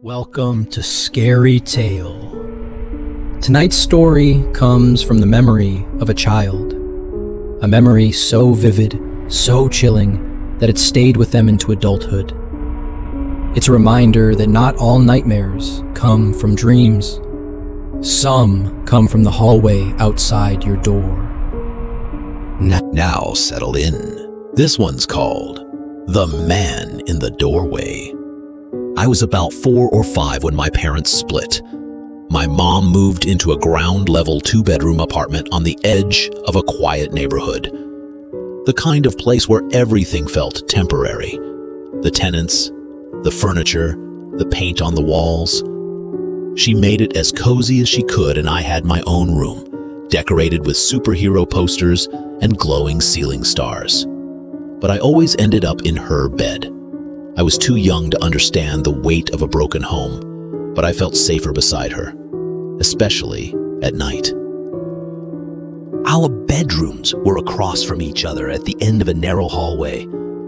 Welcome to Scary Tale. Tonight's story comes from the memory of a child. A memory so vivid, so chilling, that it stayed with them into adulthood. It's a reminder that not all nightmares come from dreams. Some come from the hallway outside your door. Now settle in. This one's called The Man in the Doorway. I was about 4 or 5 when my parents split. My mom moved into a ground-level 2-bedroom apartment on the edge of a quiet neighborhood. The kind of place where everything felt temporary. The tenants, the furniture, the paint on the walls. She made it as cozy as she could, and I had my own room, decorated with superhero posters and glowing ceiling stars. But I always ended up in her bed. I was too young to understand the weight of a broken home, but I felt safer beside her, especially at night. Our bedrooms were across from each other at the end of a narrow hallway,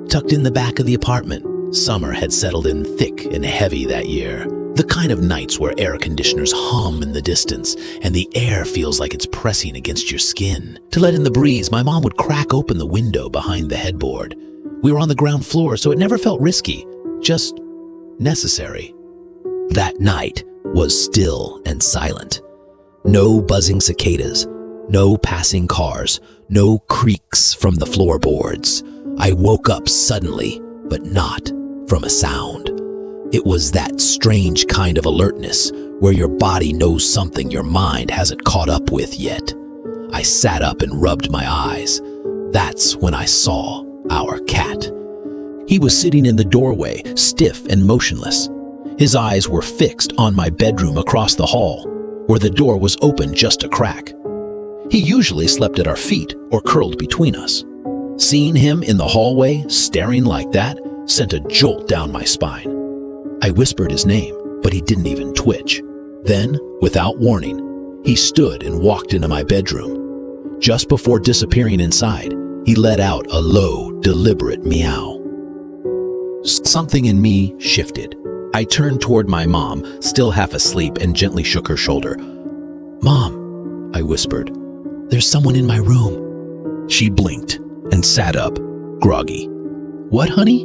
tucked in the back of the apartment. Summer had settled in thick and heavy that year. The kind of nights where air conditioners hum in the distance and the air feels like it's pressing against your skin. To let in the breeze, my mom would crack open the window behind the headboard. We were on the ground floor, so it never felt risky, just necessary. That night was still and silent. No buzzing cicadas, no passing cars, no creaks from the floorboards. I woke up suddenly, but not from a sound. It was that strange kind of alertness where your body knows something your mind hasn't caught up with yet. I sat up and rubbed my eyes. That's when I saw our cat. He was sitting in the doorway, stiff and motionless. His eyes were fixed on my bedroom across the hall, where the door was open just a crack. He usually slept at our feet or curled between us. Seeing him in the hallway, staring like that, sent a jolt down my spine. I whispered his name, but he didn't even twitch. Then, without warning, he stood and walked into my bedroom. Just before disappearing inside, he let out a low, deliberate meow. Something in me shifted. I turned toward my mom, still half asleep, and gently shook her shoulder. "Mom," I whispered, "there's someone in my room." She blinked and sat up, groggy. "What, honey?"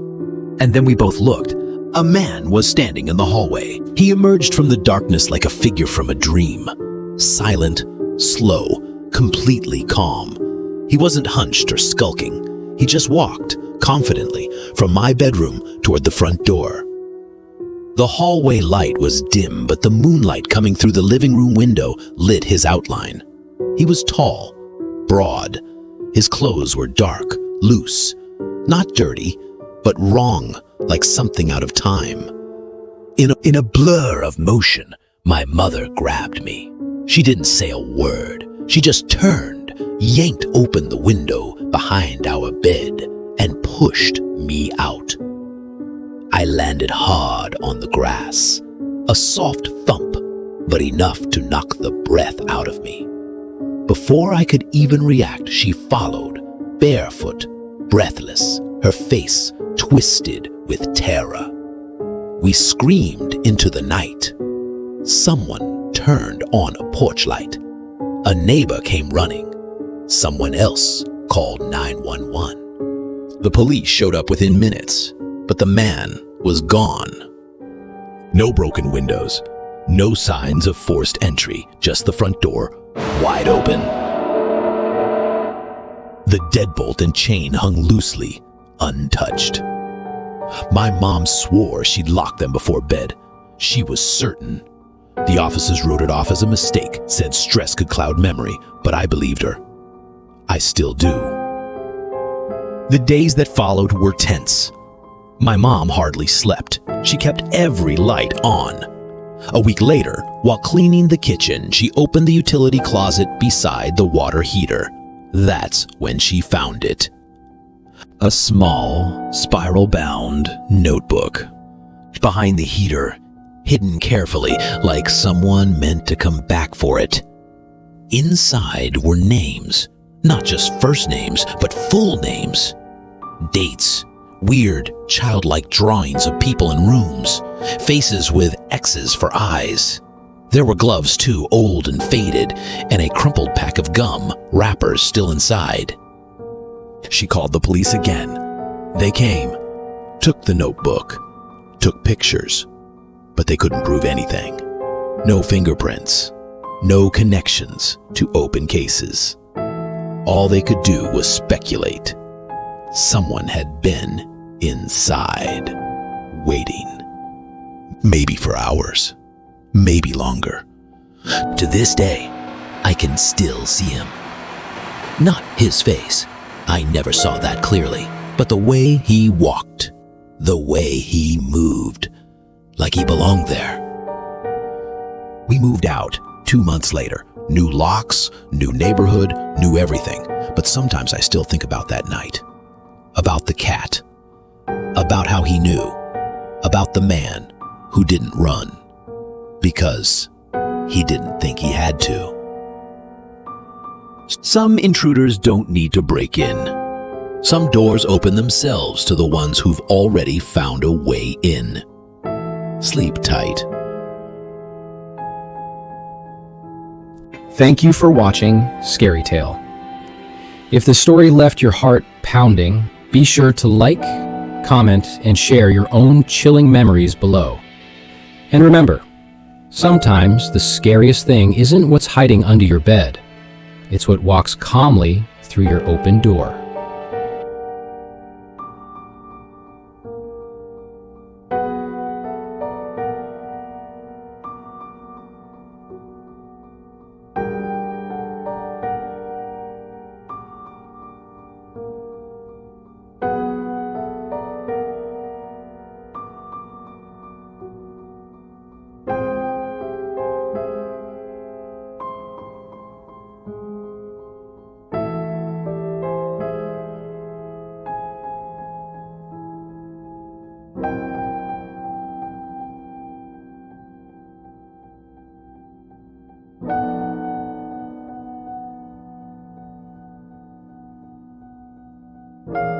And then we both looked. A man was standing in the hallway. He emerged from the darkness like a figure from a dream. Silent, slow, completely calm. He wasn't hunched or skulking. He just walked, confidently, from my bedroom toward the front door. The hallway light was dim, but the moonlight coming through the living room window lit his outline. He was tall, broad. His clothes were dark, loose, not dirty, but wrong, like something out of time. In a blur of motion, my mother grabbed me. She didn't say a word. She just turned, yanked open the window behind our bed, and pushed me out. I landed hard on the grass. A soft thump, but enough to knock the breath out of me. Before I could even react, she followed, barefoot, breathless, her face twisted with terror. We screamed into the night. Someone turned on a porch light. A neighbor came running. Someone else called 911. The police showed up within minutes, but the man was gone. No broken windows, no signs of forced entry, just the front door wide open. The deadbolt and chain hung loosely, untouched. My mom swore she'd locked them before bed. She was certain. The officers wrote it off as a mistake, said stress could cloud memory, but I believed her. I still do. The days that followed were tense. My mom hardly slept. She kept every light on. A week later, while cleaning the kitchen, she opened the utility closet beside the water heater. That's when she found it. A small, spiral-bound notebook. Behind the heater, hidden carefully, like someone meant to come back for it. Inside were names, not just first names, but full names. Dates, Weird, childlike drawings of people in rooms, faces with X's for eyes. There were gloves too, old and faded, and a crumpled pack of gum, wrappers still inside. She called the police again. They came, took the notebook, took pictures, but they couldn't prove anything. No fingerprints, no connections to open cases. All they could do was speculate. Someone had been inside, waiting. Maybe for hours, maybe longer. To this day, I can still see him. Not his face, I never saw that clearly, but the way he walked, the way he moved, like he belonged there. We moved out 2 months later. New locks, new neighborhood, new everything. But sometimes I still think about that night. About the cat. About how he knew. About the man who didn't run. Because he didn't think he had to. Some intruders don't need to break in. Some doors open themselves to the ones who've already found a way in. Sleep tight. Thank you for watching ScaryTale. If the story left your heart pounding, be sure to like, comment, and share your own chilling memories below. And remember, sometimes the scariest thing isn't what's hiding under your bed. It's what walks calmly through your open door. Bye.